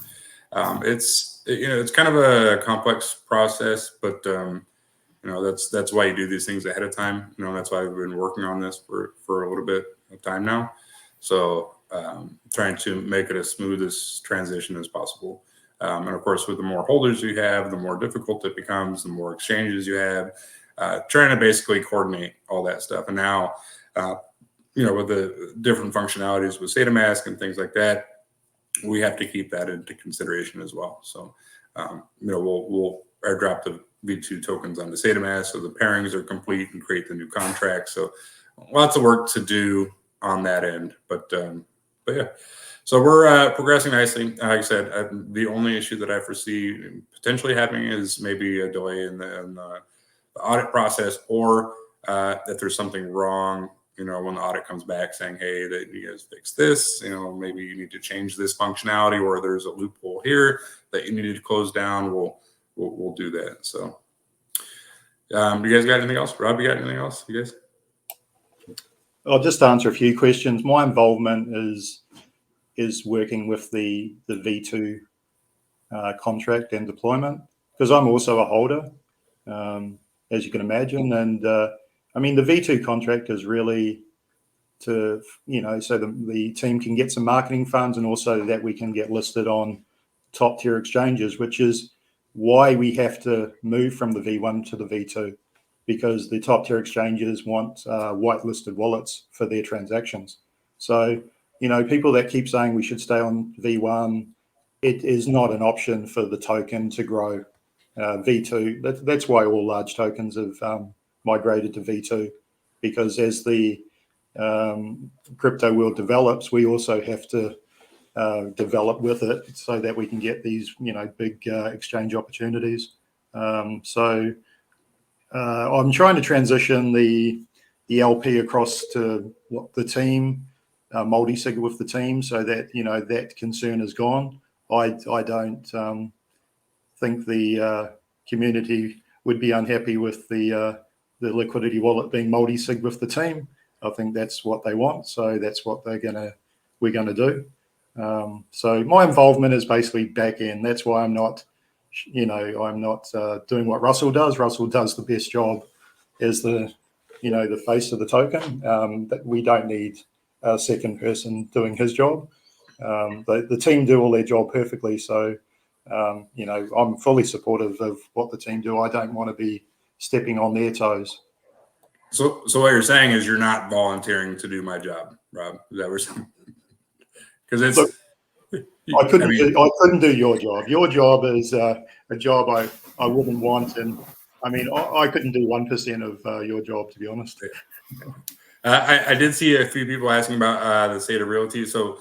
it's kind of a complex process, but that's why you do these things ahead of time. That's why we've been working on this for a little bit of time now. So trying to make it as smooth as transition as possible. And of course, with the more holders you have, the more difficult it becomes, the more exchanges you have, trying to basically coordinate all that stuff. And now, with the different functionalities with SaitaMask and things like that, we have to keep that into consideration as well. So, we'll airdrop the V2 tokens onto SaitaMask, so the pairings are complete and create the new contract. So lots of work to do on that end, but yeah. So we're progressing nicely. Like I said, the only issue that I foresee potentially happening is maybe a delay in the audit process, or if there's something wrong, when the audit comes back saying, hey, that you guys fixed this, maybe you need to change this functionality, or there's a loophole here that you needed to close down, we'll do that. So you guys got anything else? Rob, you got anything else, you guys? I'll just answer a few questions. My involvement is working with the V2 contract and deployment, because I'm also a holder, as you can imagine. And I mean, the V2 contract is really to, so the team can get some marketing funds, and also that we can get listed on top tier exchanges, which is why we have to move from the V1 to the V2. because the top tier exchanges want whitelisted wallets for their transactions. So, people that keep saying we should stay on V1, it is not an option for the token to grow. V2, that's why all large tokens have migrated to V2, because as the crypto world develops, we also have to develop with it so that we can get these, big exchange opportunities. So I'm trying to transition the LP across to the team, multi-sig with the team, so that that concern is gone. I don't think the community would be unhappy with the liquidity wallet being multi-sig with the team. I think that's what they want, so that's what we're gonna do. So my involvement is basically back end. That's why I'm not doing what Russell does. Russell does the best job as the face of the token. That we don't need a second person doing his job. The team do all their job perfectly. So I'm fully supportive of what the team do. I don't want to be stepping on their toes. So what you're saying is you're not volunteering to do my job, Rob? Is that what you're saying? Because it's. Look, I couldn't do your job. Your job is a job I wouldn't want, and I couldn't do 1% of your job, to be honest. I did see a few people asking about the SaitaRealty. So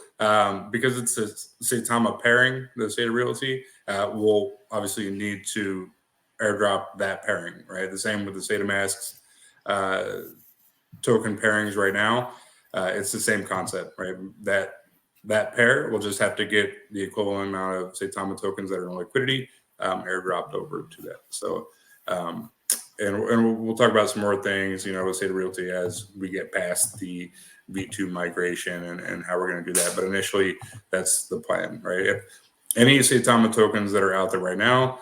because it's a Saitama pairing, the SaitaRealty, we'll obviously need to airdrop that pairing, right? The same with the SaitaMasks token pairings right now. It's the same concept, right? That pair will just have to get the equivalent amount of Saitama tokens that are in liquidity airdropped over to that. So, and we'll talk about some more things, with SaitaRealty as we get past the V2 migration and how we're going to do that. But initially, that's the plan, right? If any Saitama tokens that are out there right now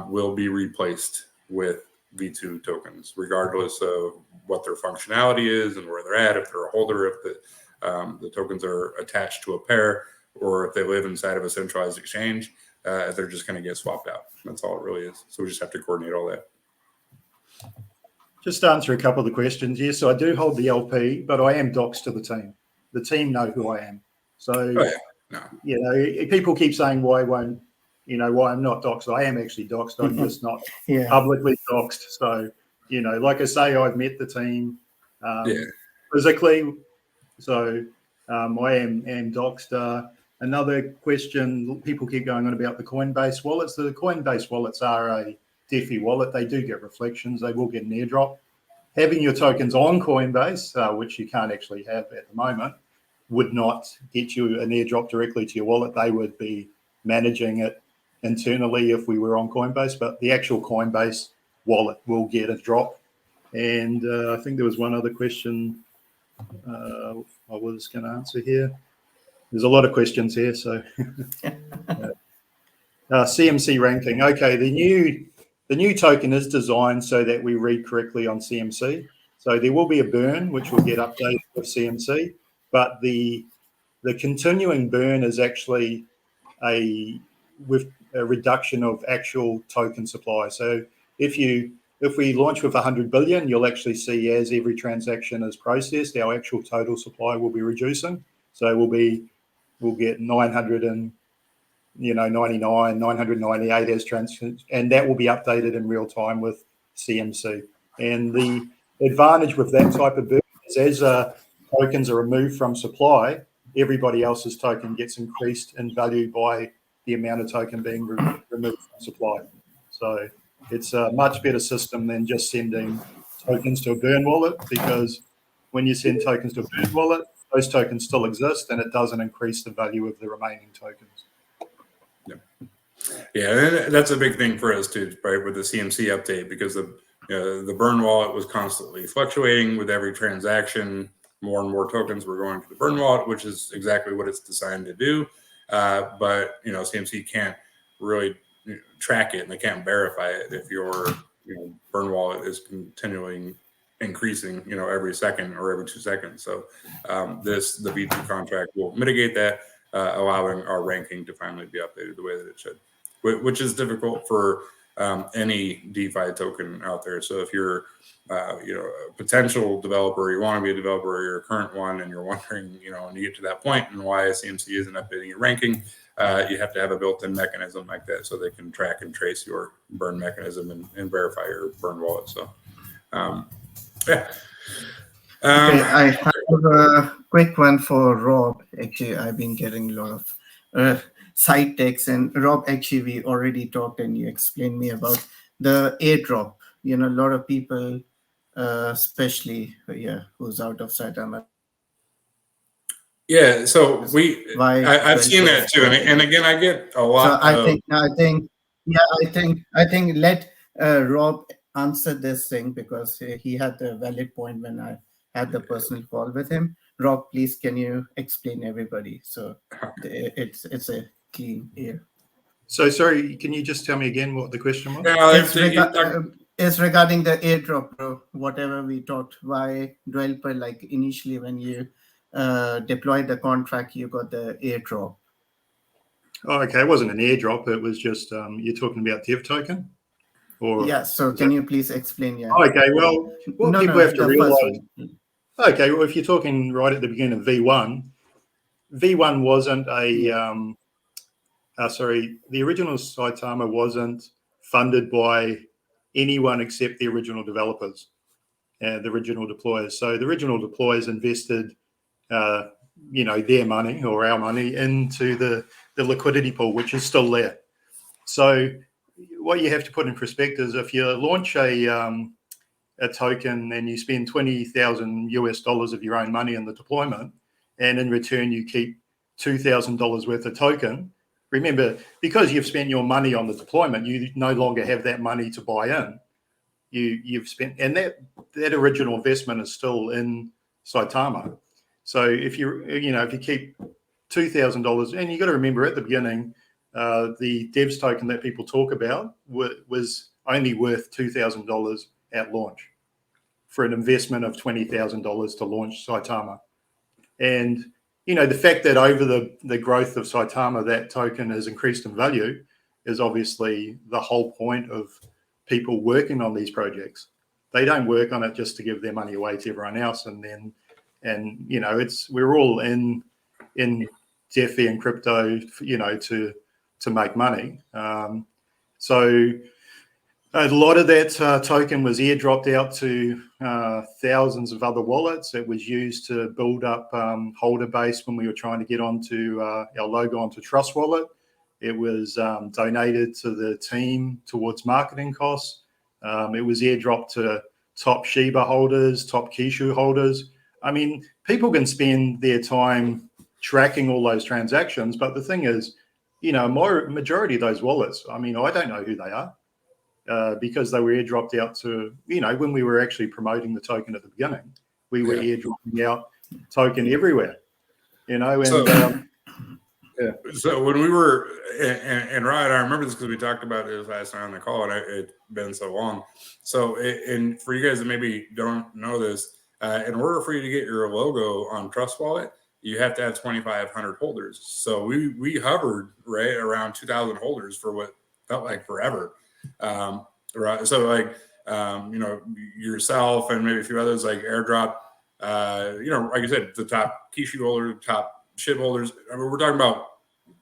will be replaced with V2 tokens, regardless of what their functionality is and where they're at, if they're a holder, if the tokens are attached to a pair, or if they live inside of a centralized exchange, they're just going to get swapped out. That's all it really is. So we just have to coordinate all that. Just to answer a couple of the questions. Yes, so I do hold the LP, but I am doxed to the team. The team know who I am. So, people keep saying why I'm not doxed. I am actually doxed. I'm just not publicly doxed. So, like I say, I've met the team physically. So I am doxed. Another question, people keep going on about the Coinbase wallets. The Coinbase wallets are a DeFi wallet. They do get reflections. They will get an airdrop. Having your tokens on Coinbase, which you can't actually have at the moment, would not get you an airdrop directly to your wallet. They would be managing it internally if we were on Coinbase, but the actual Coinbase wallet will get a drop. And I think there was one other question I was going to answer here. There's a lot of questions here, so CMC ranking. Okay, the new token is designed so that we read correctly on CMC. So there will be a burn which will get updated with CMC, but the continuing burn is actually with a reduction of actual token supply. So if we launch with 100 billion, you'll actually see as every transaction is processed, our actual total supply will be reducing. So we'll get 999, 998 as transactions, and that will be updated in real time with CMC. And the advantage with that type of burn is as tokens are removed from supply, everybody else's token gets increased in value by the amount of token being removed from supply. So it's a much better system than just sending tokens to a burn wallet, because when you send tokens to a burn wallet, those tokens still exist and it doesn't increase the value of the remaining tokens. Yeah, that's a big thing for us too, right, with the CMC update, because the burn wallet was constantly fluctuating with every transaction. More and more tokens were going to the burn wallet, which is exactly what it's designed to do. But CMC can't really track it, and they can't verify it if your burn wallet is continuing increasing every second or every 2 seconds. So the V2 contract will mitigate that, allowing our ranking to finally be updated the way that it should, which is difficult for any DeFi token out there. So if you're a potential developer, you want to be a developer, or you're a current one, and you're wondering, when you get to that point and why CMC isn't updating your ranking, you have to have a built-in mechanism like that so they can track and trace your burn mechanism and verify your burn wallet. So, yeah. Okay, I have a quick one for Rob. Actually, I've been getting a lot of side texts, and Rob, actually, we already talked and you explained me about the airdrop. A lot of people, especially who's out of Saitama. Yeah, so I've seen that too, and again, I get a lot. So I think let Rob answer this thing, because he had a valid point when I had the personal call with him. Rob, please, can you explain everybody so it's a clean air? So sorry, can you just tell me again what the question was? It's regarding the airdrop, bro. Whatever we talked, why developer, like initially when you deployed the contract, you got the airdrop. Oh, okay. It wasn't an airdrop. It was just you're talking about dev token, or yeah. So can you please explain? Yeah. Okay. Well, what people have to realize. Okay. Well, if you're talking right at the beginning of V1, V1 wasn't a. The original Saitama wasn't funded by anyone except the original developers, the original deployers. So the original deployers invested, their money or our money into the liquidity pool, which is still there. So what you have to put in perspective is if you launch a token and you spend $20,000 of your own money in the deployment, and in return you keep $2,000 worth of token. Remember, because you've spent your money on the deployment, you no longer have that money to buy in. You've spent, and that original investment is still in Saitama. So if you keep $2,000, and you got to remember at the beginning, the devs token that people talk about was only worth $2,000 at launch for an investment of $20,000 to launch Saitama. And the fact that over the growth of Saitama, that token has increased in value is obviously the whole point of people working on these projects. They don't work on it just to give their money away to everyone else. We're all in DeFi and crypto, to make money. So a lot of that token was airdropped out to thousands of other wallets. It was used to build up holder base when we were trying to get onto our logo onto Trust Wallet. It was donated to the team towards marketing costs. It was airdropped to top Shiba holders, top Kishu holders. I mean, people can spend their time tracking all those transactions, but the thing is, majority of those wallets, I mean, I don't know who they are. Because they were airdropped out to, when we were actually promoting the token at the beginning, we were airdropping out token everywhere, So when we were, and Ryan, I remember this because we talked about it last night on the call, and it's been so long. So, and for you guys that maybe don't know this, in order for you to get your logo on Trust Wallet, you have to have 2,500 holders. So we hovered right around 2,000 holders for what felt like forever. Right. So like, yourself and maybe a few others like airdrop, like I said, the top Kishu holder, top SHIB holders. I mean, we're talking about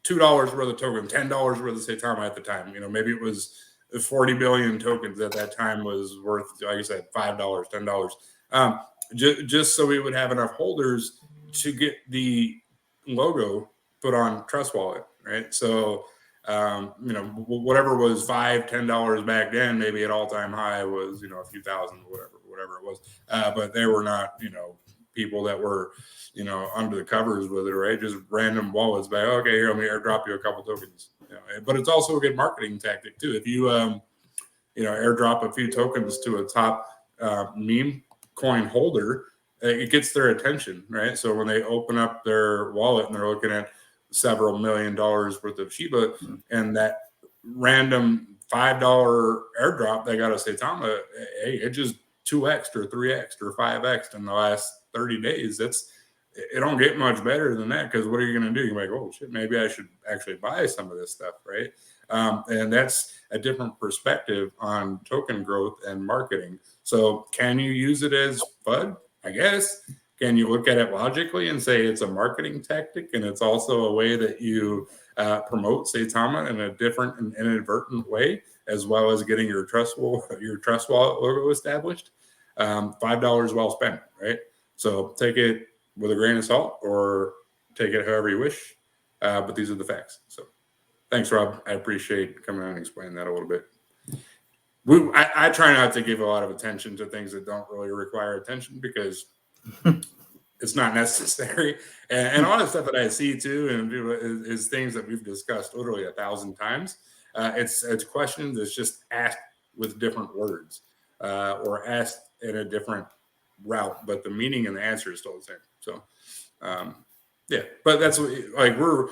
$2 worth of token, $10 worth of Saitama at the time. Maybe it was 40 billion tokens at that time was worth, like I said, $5, $10. Just so we would have enough holders to get the logo put on Trust Wallet, right? So whatever was $5, $10 back then, maybe at all-time high was, a few thousand, whatever it was. But they were not, people that were, under the covers with it, right? Just random wallets by, okay, here, let me airdrop you a couple tokens. But it's also a good marketing tactic too. If you, airdrop a few tokens to a top meme coin holder, it gets their attention, right? So when they open up their wallet and they're looking at several $1 million worth of Shiba, and that random $5 airdrop they got a Saitama, hey, it just 2x or 3x or 5x in the last 30 days. It don't get much better than that, because what are you going to do? You're like, oh shit, maybe I should actually buy some of this stuff, right? And that's a different perspective on token growth and marketing. So can you use it as FUD? I guess. Can you look at it logically and say it's a marketing tactic, and it's also a way that you promote Saitama in a different and inadvertent way, as well as getting your trust wallet logo established? $5 well spent, right? So take it with a grain of salt, or take it however you wish. But these are the facts. So thanks, Rob. I appreciate coming on and explaining that a little bit. I try not to give a lot of attention to things that don't really require attention, because it's not necessary. And a lot of stuff that I see too, and is things that we've discussed literally 1,000 times. It's questions that's just asked with different words, or asked in a different route, but the meaning and the answer is still the same. So, yeah, but that's like, we're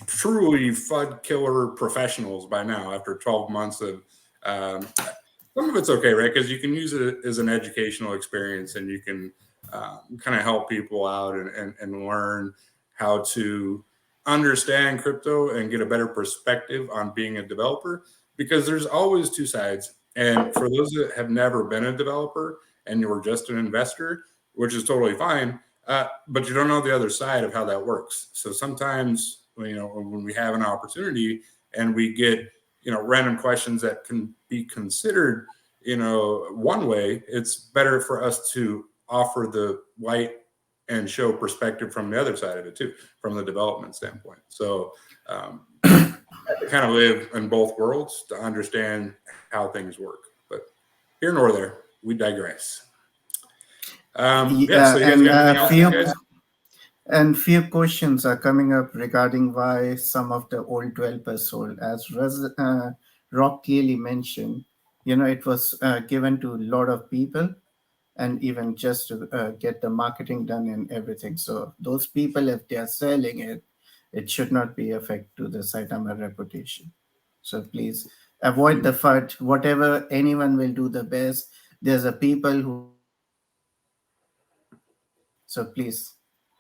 truly FUD killer professionals by now after 12 months of. Some of it's okay, right? Because you can use it as an educational experience, and you can kind of help people out and learn how to understand crypto and get a better perspective on being a developer, because there's always two sides. And for those that have never been a developer and you were just an investor, which is totally fine, but you don't know the other side of how that works. So sometimes, when we have an opportunity and we get random questions that can be considered, one way, it's better for us to offer the light and show perspective from the other side of it too, from the development standpoint. So kind of live in both worlds to understand how things work. But here nor there, we digress. So you guys got anything else, guys? And few questions are coming up regarding why some of the old developers sold. As Rob clearly mentioned, it was given to a lot of people, and even just to get the marketing done and everything. So those people, if they are selling it, it should not be affect to the Saitama reputation. So please avoid the FUD. Whatever anyone will do the best, there's a people who. So please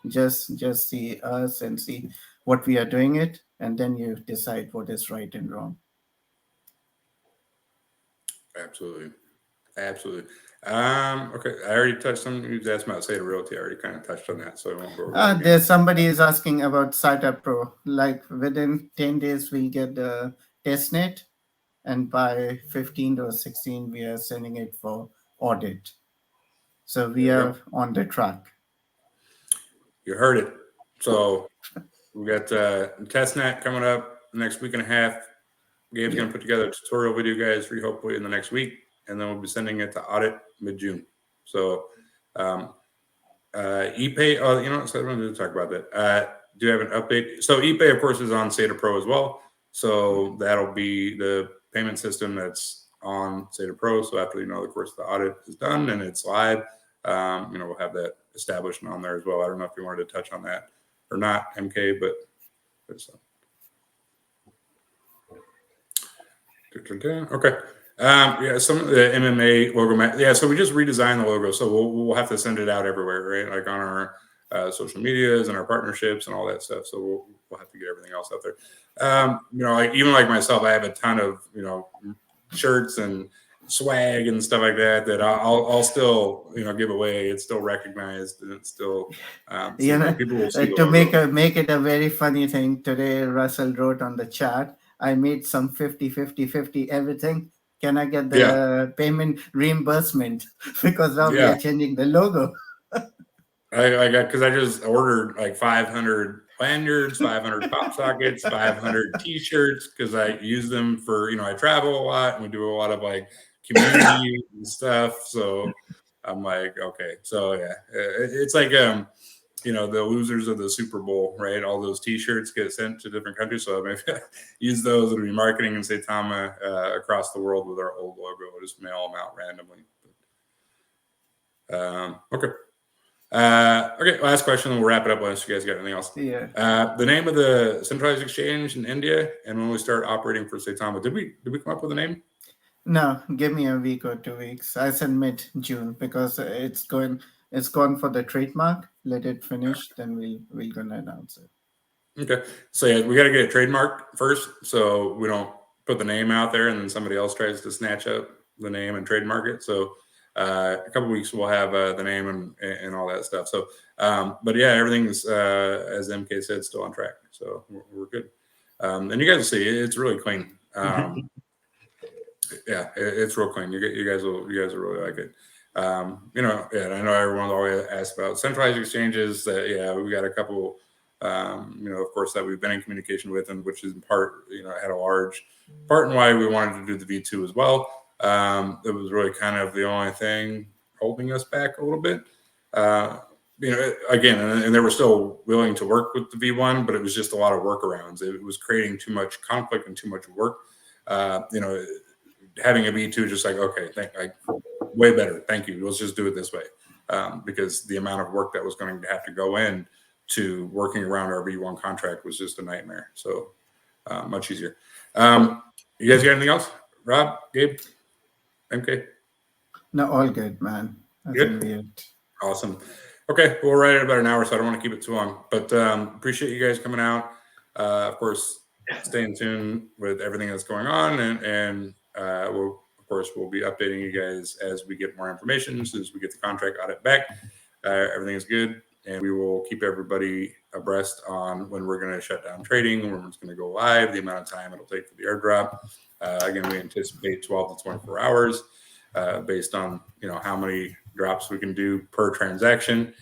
just see us and see what we are doing it, and then you decide what is right and wrong. Absolutely. Okay, I already touched on, you asked about SaitaRealty. I already kind of touched on that, so I won't go over that again. There's somebody is asking about Saita Pro. Like within 10 days we'll get the testnet, and by 15 or 16 we are sending it for audit. So we are on the track. You heard it. So we got testnet coming up next week and a half. Gabe's going to put together a tutorial video, guys, for you hopefully in the next week, and then we'll be sending it to audit mid-June. So ePay, so I wanted to talk about that. Do you have an update? So ePay, of course, is on Saita Pro as well. So that'll be the payment system that's on Saita Pro. So after, of course, the audit is done and it's live, we'll have that established on there as well. I don't know if you wanted to touch on that or not, MK, but there's some. Okay. Some of the MMA logo. So we just redesigned the logo. So we'll have to send it out everywhere, right? Like on our social medias and our partnerships and all that stuff. So we'll have to get everything else out there. Even like myself, I have a ton of, shirts and swag and stuff like that I'll still, give away. It's still recognized, and it's still, people will see to make it a very funny thing. Today, Russell wrote on the chat, I made some 50 everything. Can I get the payment reimbursement? Because now we are changing the logo. Because I just ordered like 500 lanyards, 500 pop sockets, 500 t-shirts, because I use them for, I travel a lot and we do a lot of like community and stuff. So I'm like, okay. So it's like, the losers of the Super Bowl, right? All those t-shirts get sent to different countries. So maybe use those and be marketing in Saitama across the world with our old logo. We'll just mail them out randomly. Okay. Okay, last question, and we'll wrap it up unless you guys got anything else. The name of the centralized exchange in India, and when we start operating for Saitama, did we come up with a name? No, give me a week or 2 weeks. I said mid-June because it's gone for the trademark. Let it finish, then we're gonna announce it. Okay, so we got to get a trademark first, so we don't put the name out there and then somebody else tries to snatch up the name and trademark it. So a couple weeks we'll have the name and all that stuff. So, but yeah, everything's as MK said, still on track. So we're good. And you guys will see it's really clean. Yeah, it's real clean. You guys will really like it. You know, yeah, I know everyone always asks about centralized exchanges. Yeah, we got a couple. You know, of course, that we've been in communication with, and which is in part, you know, had a large part in why we wanted to do the V2 as well. It was really kind of the only thing holding us back a little bit. You know, again, and they were still willing to work with the V1, but it was just a lot of workarounds. It was creating too much conflict and too much work. You know, having a V2 just like, okay, way better. Thank you. Let's just do it this way. Because the amount of work that was going to have to go in to working around our V1 contract was just a nightmare. So much easier. You guys got anything else? Rob, Gabe, MK? No, all good, man. Good. Awesome. Okay, we're right at about an hour, so I don't want to keep it too long. But appreciate you guys coming out. Of course, stay in tune with everything that's going on, and we'll be updating you guys as we get more information. As soon as we get the contract audit back, everything is good, and we will keep everybody abreast on when we're going to shut down trading, when it's going to go live, the amount of time it'll take for the airdrop. Again, we anticipate 12 to 24 hours based on, you know, how many drops we can do per transaction.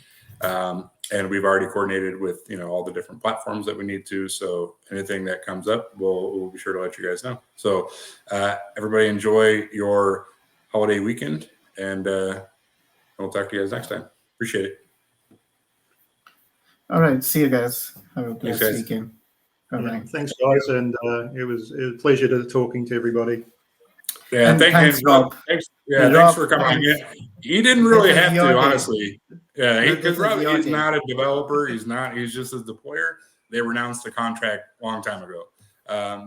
And we've already coordinated with, you know, all the different platforms that we need to. So anything that comes up, we'll be sure to let you guys know. So everybody enjoy your holiday weekend, and we'll talk to you guys next time. Appreciate it. All right. See you guys. Have a blessed guys. weekend. Bye-bye. Thanks, guys, and it was a pleasure talking to everybody. Yeah, And thanks, Rob. Thanks Rob, for coming. thanks. He didn't really This is have your to, day. honestly. Yeah, This because is Rob your is day. not a developer. He's just a deployer. They renounced the contract a long time ago.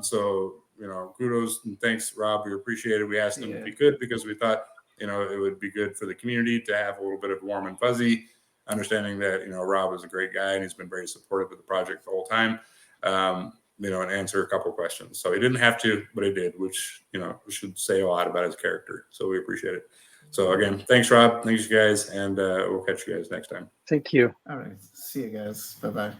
So, you know, kudos and thanks, Rob. We appreciate it. We asked him if he could because we thought, you know, it would be good for the community to have a little bit of warm and fuzzy, understanding that, you know, Rob is a great guy and he's been very supportive of the project the whole time. You know, and answer a couple questions. So he didn't have to, but he did, which, you know, should say a lot about his character. So we appreciate it. So again, thanks, Rob. Thanks, you guys. And we'll catch you guys next time. Thank you. All right. See you guys. Bye-bye.